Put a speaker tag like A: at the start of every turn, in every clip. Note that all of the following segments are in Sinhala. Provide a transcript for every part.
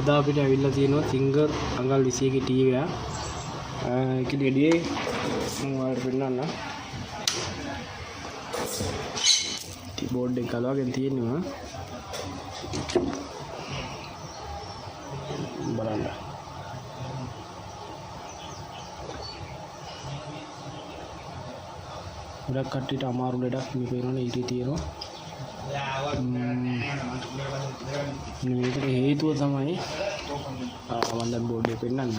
A: අද අපිට ඇවිල්ලා තියෙනවා සිංගර් අඟල් 21 ටීවී එක. ඒකේ එළියේ මම ඔයාලට පෙන්නන්න. කීබෝඩ් එක ගලවගෙන තියෙනවා. බලන්න. ගොඩක් කට්ටියට අමාරු ලඩක් මේ පේනවනේ ඊටේ තියෙනවා. මේකට හේතුව තමයි මම දැන් බෝඩ් එක පෙන්නන්න.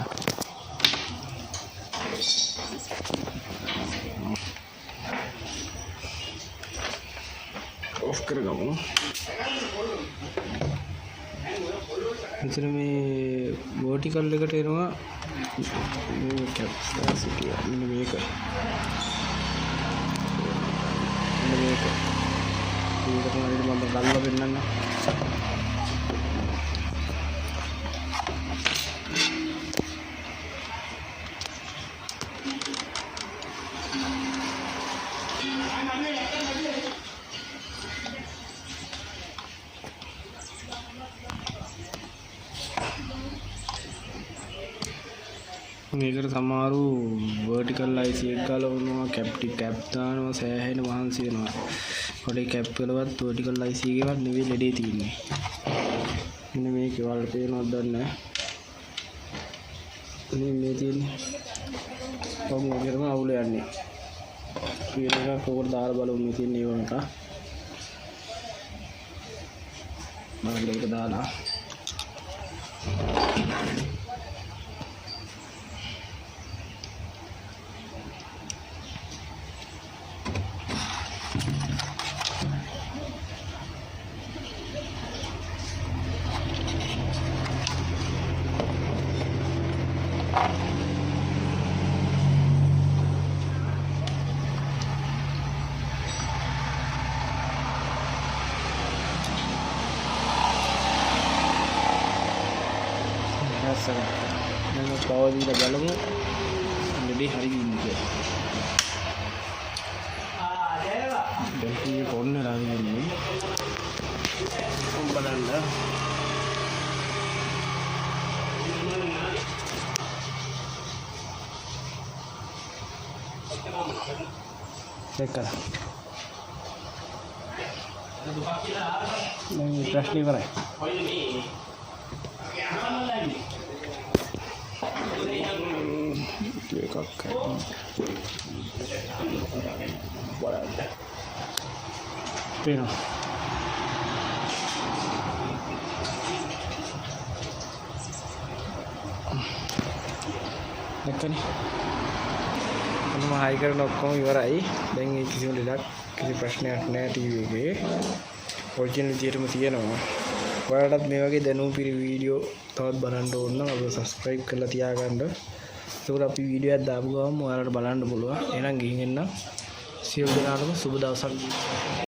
A: ඔෆ් කරගමු. මෙතන මේ වර්ටිකල් එකට එනවා මේ කැපැසිටි මෙන්න මේක. මේක තමයි මම ගල්ලා පෙන්නන්න. මේකට සමහරු වර්ටිකල් IC එක ගලවනවා, කැප් දානවා, සෑහෙන මහන්සි වෙනවා. පොඩි කැප් වලවත් වර්ටිකල් IC එකවත් නෙවෙයි ලෙඩේ තියෙන්නේ. මෙන්න මේක වලට පේනවද දන්නේ නැහැ. මේ තියෙන්නේ. කොහොමද අවුල යන්නේ. කියන එක කොහොමද දාලා බලමු මේ තියෙන්නේ ඒව එක. මම මේක දාලා నేను పవర్ మీద బలము రెడీ హరిగి డెల్ఫీ కొన్న రాదు బలండ చెక్కరా నేను ప్రశ్న ఇవ్వరా Pero දැක්කනේ මම හයි කරන ඔක්කොම ඉවරයි. දැන් මේ කිසිම දෙයක් කිසි ප්‍රශ්නයක් නැහැ ටීවී එකේ. ඔරිජිනල් විදියටම තියෙනවා. ඔයාලටත් මේ වගේ දැනුම් පිරි වීඩියෝ තවත් බලන්න ඕන නම් අපිව සබ්ස්ක්‍රයිබ් කරලා තියාගන්න. ඒකට අපි වීඩියෝ එකක් දාපු ගමන් ඔයාලට බලන්න පුළුවන්. එහෙනම් ගිහින් එන්න. සියලු දෙනාටම සුබ දවසක්.